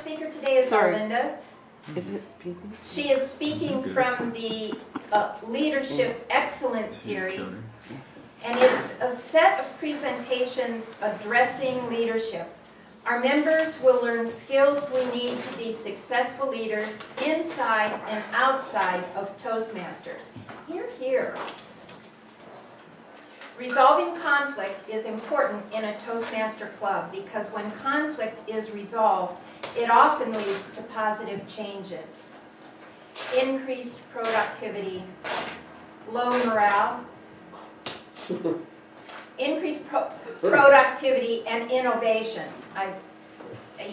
Speaker today is Arlinda. Is it people? She is speaking from the Leadership Excellence Series, and it's a set of presentations addressing leadership. Our members will learn skills we need to be successful leaders inside and outside of Toastmasters. Hear, hear. Resolving conflict is important in a Toastmaster club because when conflict is resolved, it often leads to positive changes. Increased productivity, low morale, increased productivity and innovation. I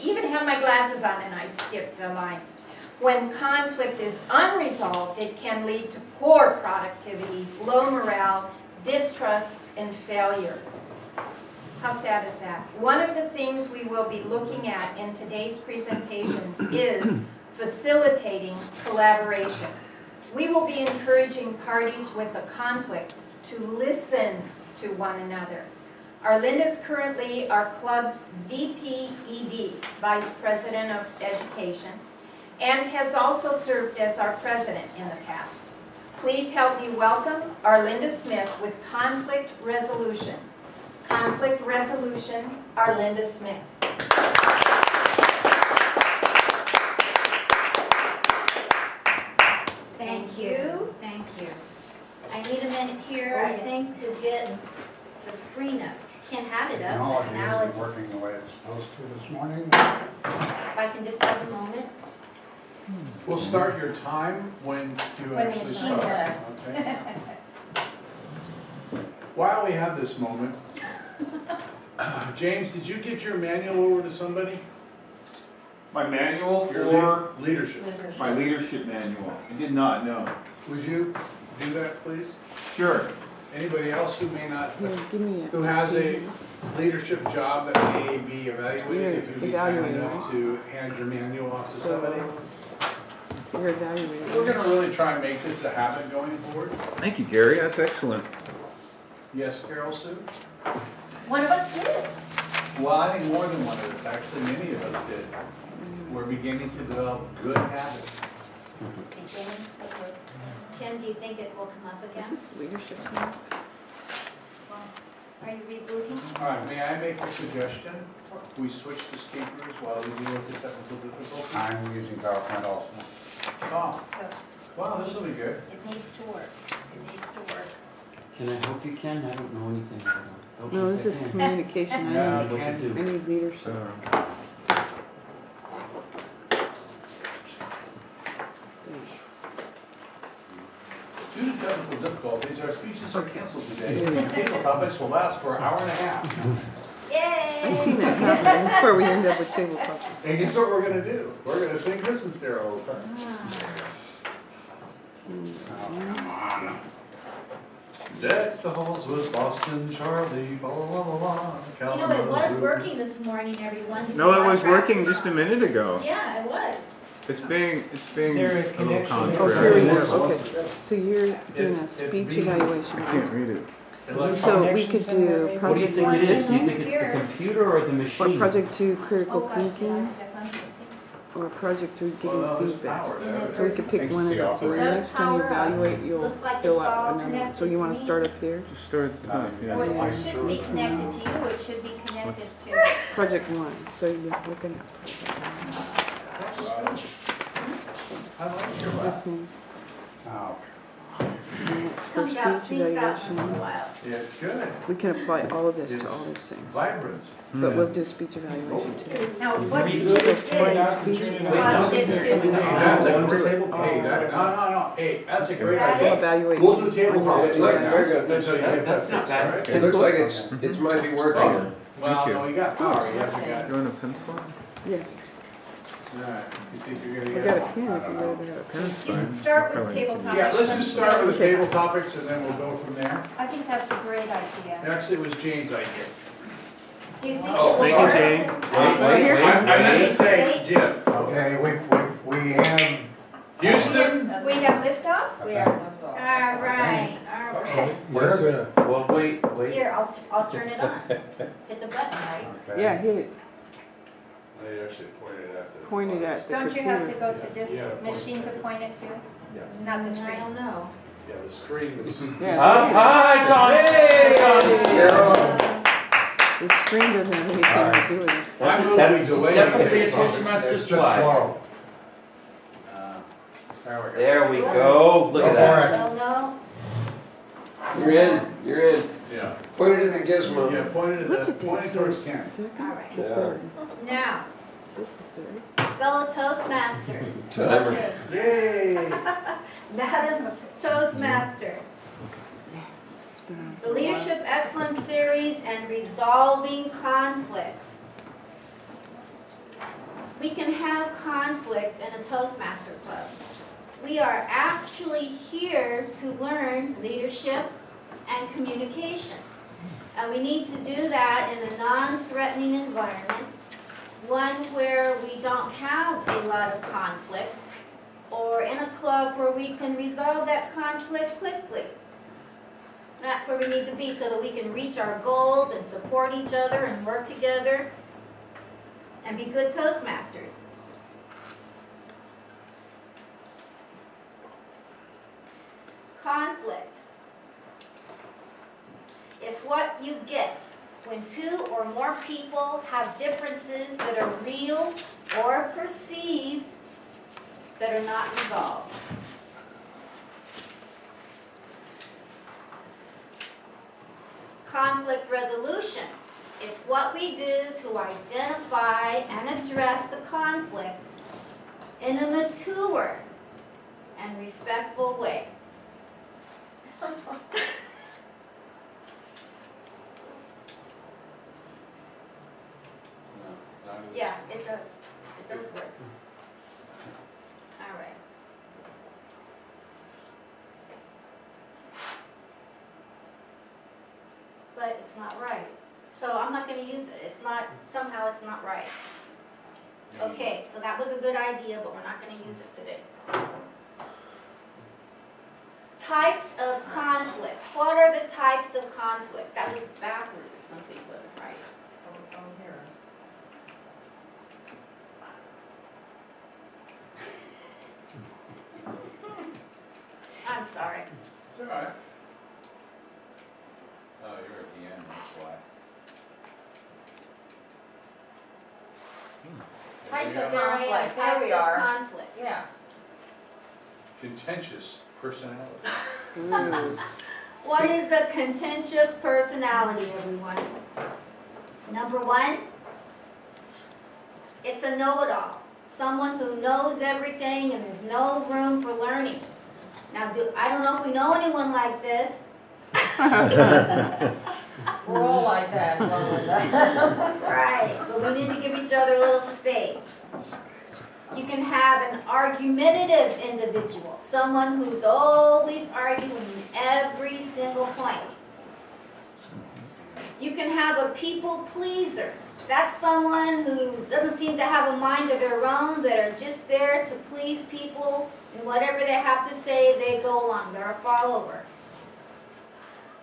even have my glasses on and I skipped a line. When conflict is unresolved, it can lead to poor productivity, low morale, distrust, and failure. How sad is that? One of the things we will be looking at in today's presentation is facilitating collaboration. We will be encouraging parties with a conflict to listen to one another. Arlinda is currently our club's VP-ED, Vice President of Education, and has also served as our president in the past. Please help me welcome Arlinda Smith with Conflict Resolution. Conflict Resolution, Arlinda Smith. Thank you. Thank you. I need a minute here, I think, to get the screen up. Can't have it up, but now Technology it's, isn't working the way it's supposed to this morning. if I can just have a moment. We'll start your time when you When the actually machine start. does. Okay. While we have this moment, James, did you get your manual over to somebody? My manual Your for leadership. my leadership manual. I did not know. Would you do that, please? Sure. Anybody else who may not, Here, give me who has a leadership job that may be evaluated, if you'd be kind Evaluating, enough right? to hand your manual off to somebody? You're evaluating. We're gonna really try and make this a habit going forward. Thank you, Gary. That's excellent. Yes, Carol Sue? One of us did. Well, I think more than one of us, actually many of us did. We're beginning to develop good habits. Ken, do you think it will come up Is again? this leadership now? Are you rebooting? All right, may I make a suggestion? We switch to speakers while we deal with the technical difficulties? I'm using PowerPoint also. Oh, So wow, this will be good. It needs to work. It needs to work. Can I help you, Ken? I don't know anything about it. Okay, No, this is I can. communication. Yeah, I you need, can do. I need leadership. Due to technical difficulties, our speeches are canceled today. The table topics will last for an hour and a half. I've Yay! seen that happen before we end up with tabletop. And guess what we're gonna do? We're gonna sing Christmas carols. Oh, come on. Deck the halls with Boston Charlie, fa la la la. You know, it was working this morning, everyone. No, because it I was working practiced. just a minute ago. Yeah, it was. It's being there a a little connection there? Oh, here we contrary. go, okay. So you're doing a It's speech reading. I evaluation. can't read it. So we could do What do you project think it is? Do you one, think it's the computer or the or machine? project two, Oh critical gosh, did I thinking, step on something? or project three, Well, giving that was feedback. power. So we could pick Thanks one to of the those. So the operator. next time you Does power up? evaluate, you'll Looks like fill it's all out another. connected So you to want to me. start up here? Just start at the top. Oh, Yeah. it shouldn't be connected to you, it should be connected to. Project one, so you're looking at project one. I like your laugh. Listening. Oh, And for Comes out, speech sneaks out once in a evaluation, while. Yeah, it's good. we can apply all of this to It's- all these things. Vibrant. But we'll do speech evaluation too. Now, what did you Reboot just it, do? turn it down, Speech turn it Caused down. it to. Hey, that's a Oh, great, table hey, no, hey, that's a great Is that idea. it? Evaluation. We'll do table topics Yeah, right now, very good. until you get that That's not fixed, bad. all right? It looks like it's might be working. Oh, well, you. no, you got power, you haven't got, Do you want a pencil? Yes. alright, you think you're I gonna got get a it? pen if you really got a pen. Pen's You can fine. start with Probably table can- topics. Yeah, let's just start with the table topics and then we'll go from there. I think that's a great idea. Actually, it was Jane's idea. Do you think Oh, it will thank you, work? Jane. Wait, I meant to say Jim. okay, we have, Houston? We have liftoff? We All right, all right. where's it? Well, wait. Here, I'll turn it on. Hit the button, right? Okay. Yeah, hit it. They actually pointed at the. Pointed at the Don't you have to computer. go to this Yeah. machine to point it to? Yeah. Not the I screen? don't know. Yeah, the screen is. Yeah, It's on. the screen doesn't have anything to do with it. I'm moving That's delay. definitely a It's Toastmasters just slide. slow. There we go. There we go. Look at Go that. for it. Don't know. You're in, you're in. Yeah, Put it in the gizmo. yeah, pointed What's at, the pointed date? towards Ken. Second? All right. The Yeah. third. Now, Is this the third? fellow Toastmasters. Timer. Okay. Yay! Madam Toastmaster, It's been on the for a while. Leadership Excellence Series and Resolving Conflict. We can have conflict in a Toastmaster Club. We are actually here to learn leadership and communication. And we need to do that in a non-threatening environment, one where we don't have a lot of conflict, or in a club where we can resolve that conflict quickly. That's where we need to be so that we can reach our goals and support each other and work together and be good Toastmasters. Conflict is what you get when two or more people have differences that are real or perceived that are not resolved. Conflict resolution is what we do to identify and address the conflict in a mature and respectful way. Yeah, it does. It does work. All right. But it's not right. So I'm not gonna use it. It's not, somehow it's not right. Okay, so that was a good idea, but we're not gonna use it today. Types of conflict. What are the types of conflict? That was backwards or something, it wasn't right. I'm sorry. It's all right. Oh, you're at the end, that's why. Types of There conflict, there types we of are. conflict. Yeah. Contentious personality. Ooh. What is a contentious personality, everyone? Number one, it's a know-it-all. Someone who knows everything and there's no room for learning. Now, I don't know if we know anyone like this. We're all like that, Arlinda. Right, but we need to give each other a little space. You can have an argumentative individual, someone who's always arguing every single point. You can have a people pleaser. That's someone who doesn't seem to have a mind of their own, that are just there to please people, and whatever they have to say, they go along. They're a follower.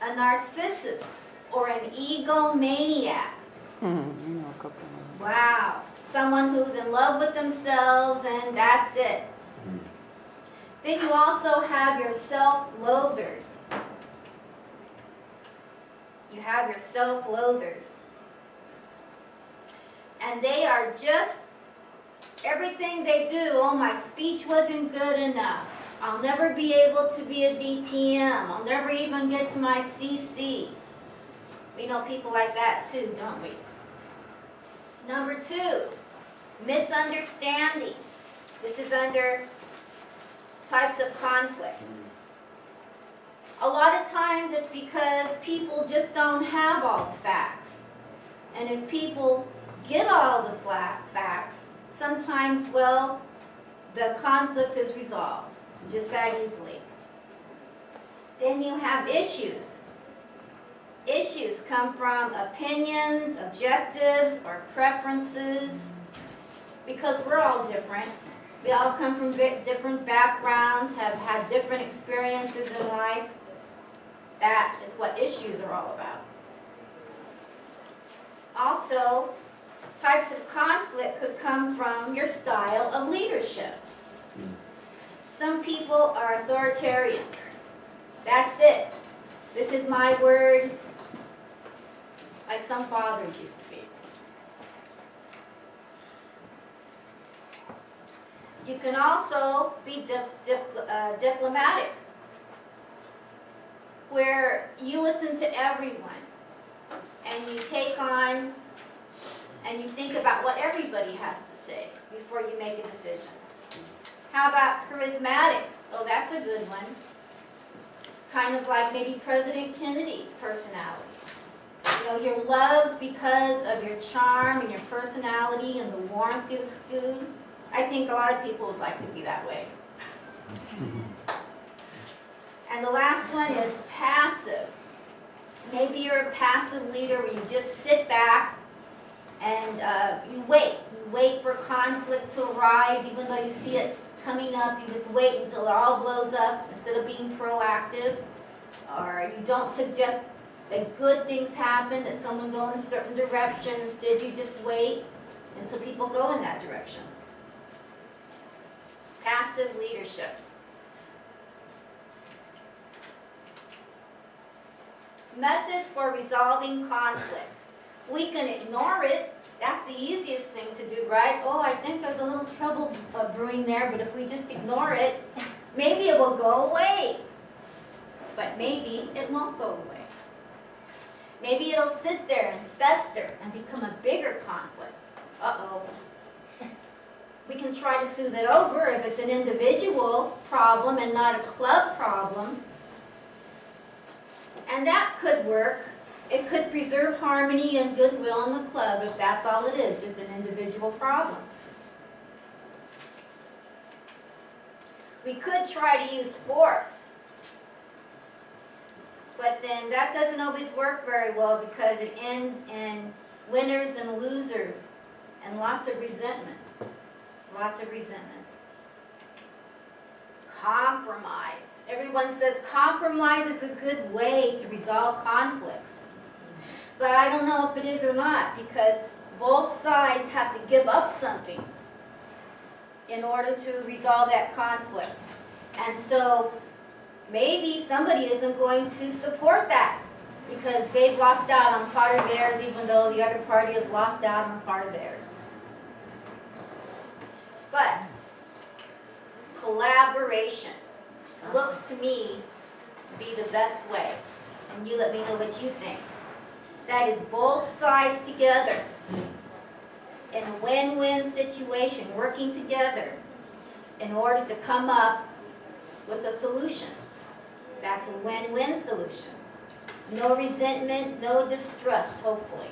A narcissist or an egomaniac. You know a couple of them. Wow. Someone who's in love with themselves and that's it. Then you also have your self-loathers. You have your self-loathers. And they are just, everything they do, oh, my speech wasn't good enough. I'll never be able to be a DTM. I'll never even get to my CC. We know people like that too, don't we? Number two, misunderstandings. This is under types of conflict. A lot of times it's because people just don't have all the facts. And if people get all the facts, sometimes, well, the conflict is resolved just that easily. Then you have issues. Issues come from opinions, objectives, or preferences, because we're all different. We all come from different backgrounds, have had different experiences in life. That is what issues are all about. Also, types of conflict could come from your style of leadership. Some people are authoritarians. That's it. This is my word, like some fathers used to be. You can also be diplomatic, where you listen to everyone and you take on and you think about what everybody has to say before you make a decision. How about charismatic? Oh, that's a good one. Kind of like maybe President Kennedy's personality. You know, you're loved because of your charm and your personality and the warmth you exude. I think a lot of people would like to be that way. And the last one is passive. Maybe you're a passive leader where you just sit back and you wait. You wait for conflict to arise, even though you see it's coming up. You just wait until it all blows up instead of being proactive. Or you don't suggest that good things happen, that someone go in a certain direction. Instead, you just wait until people go in that direction. Passive leadership. Methods for resolving conflict. We can ignore it. That's the easiest thing to do, right? Oh, I think there's a little trouble brewing there, but if we just ignore it, maybe it will go away. But maybe it won't go away. Maybe it'll sit there and fester and become a bigger conflict. Uh-oh. We can try to soothe it over if it's an individual problem and not a club problem. And that could work. It could preserve harmony and goodwill in the club if that's all it is, just an individual problem. We could try to use force. But then that doesn't always work very well because it ends in winners and losers and lots of resentment. Lots of resentment. Compromise. Everyone says compromise is a good way to resolve conflicts. But I don't know if it is or not because both sides have to give up something in order to resolve that conflict. And so maybe somebody isn't going to support that because they've lost out on part of theirs even though the other party has lost out on part of theirs. But collaboration looks to me to be the best way. And you let me know what you think. That is both sides together in a win-win situation, working together in order to come up with a solution. That's a win-win solution. No resentment, no distrust, hopefully.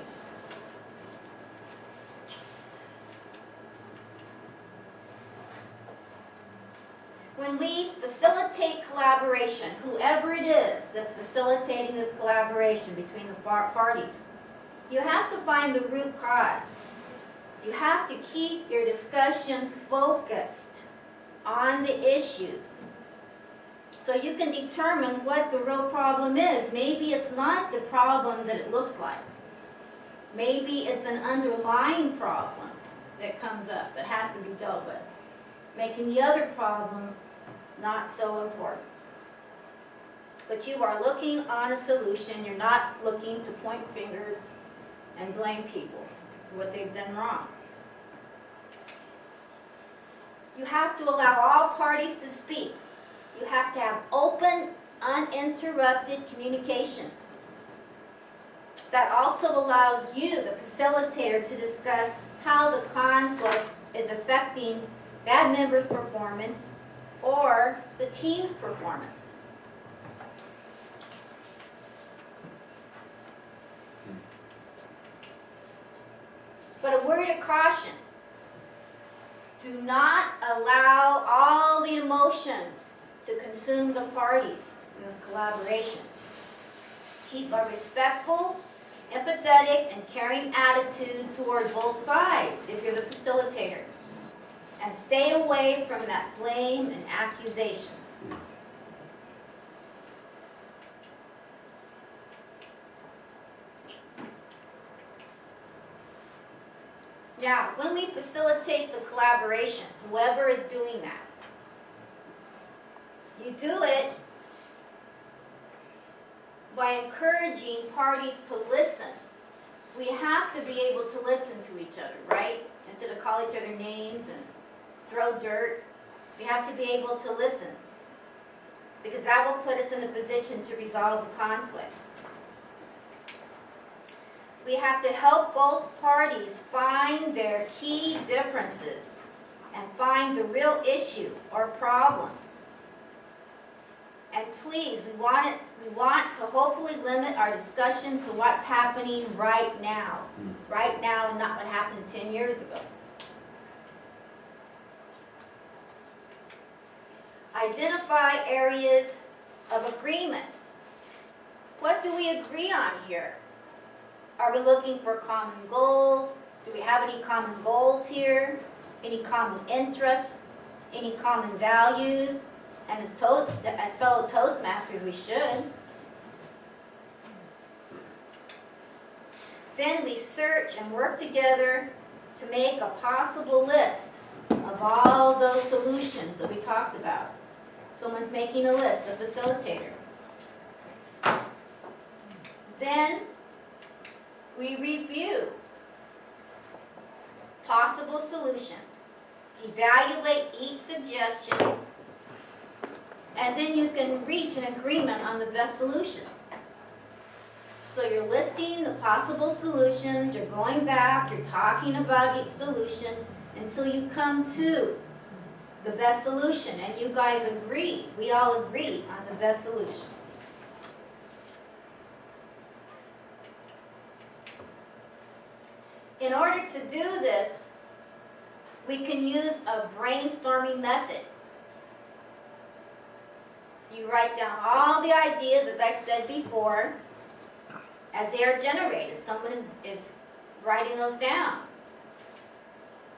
When we facilitate collaboration, whoever it is that's facilitating this collaboration between the parties, you have to find the root cause. You have to keep your discussion focused on the issues so you can determine what the real problem is. Maybe it's not the problem that it looks like. Maybe it's an underlying problem that comes up that has to be dealt with, making the other problem not so important. But you are looking on a solution. You're not looking to point fingers and blame people for what they've done wrong. You have to allow all parties to speak. You have to have open, uninterrupted communication. That also allows you, the facilitator, to discuss how the conflict is affecting that member's performance or the team's performance. But a word of caution. Do not allow all the emotions to consume the parties in this collaboration. Keep a respectful, empathetic, and caring attitude toward both sides if you're the facilitator. And stay away from that blame and accusation. Now, when we facilitate the collaboration, whoever is doing that, you do it by encouraging parties to listen. We have to be able to listen to each other, right? Instead of call each other names and throw dirt, we have to be able to listen, because that will put us in a position to resolve the conflict. We have to help both parties find their key differences and find the real issue or problem. And please, we want to hopefully limit our discussion to what's happening right now. Right now, and not what happened 10 years ago. Identify areas of agreement. What do we agree on here? Are we looking for common goals? Do we have any common goals here? Any common interests? Any common values? And as fellow Toastmasters, we should. Then we search and work together to make a possible list of all those solutions that we talked about. Someone's making a list, a facilitator. Then we review possible solutions, evaluate each suggestion, and then you can reach an agreement on the best solution. So you're listing the possible solutions, you're going back, you're talking about each solution until you come to the best solution, and you guys agree, we all agree on the best solution. In order to do this, we can use a brainstorming method. You write down all the ideas, as I said before, as they are generated. Someone is writing those down.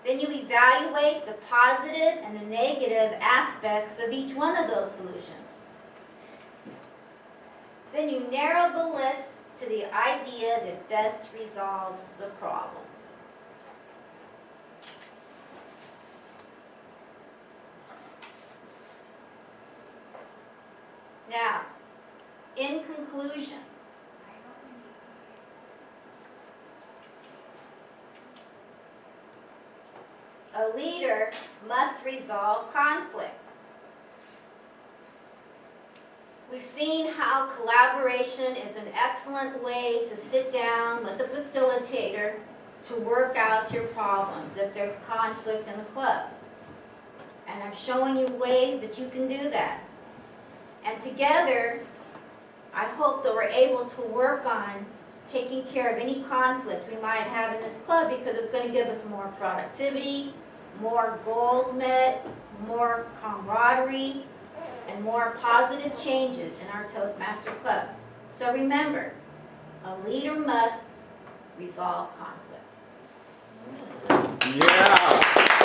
Then you evaluate the positive and the negative aspects of each one of those solutions. Then you narrow the list to the idea that best resolves the problem. Now, in conclusion, a leader must resolve conflict. We've seen how collaboration is an excellent way to sit down with the facilitator to work out your problems if there's conflict in the club. And I'm showing you ways that you can do that. And together, I hope that we're able to work on taking care of any conflict we might have in this club, because it's going to give us more productivity, more goals met, more camaraderie, and more positive changes in our Toastmaster Club. So remember, a leader must resolve conflict. Yeah.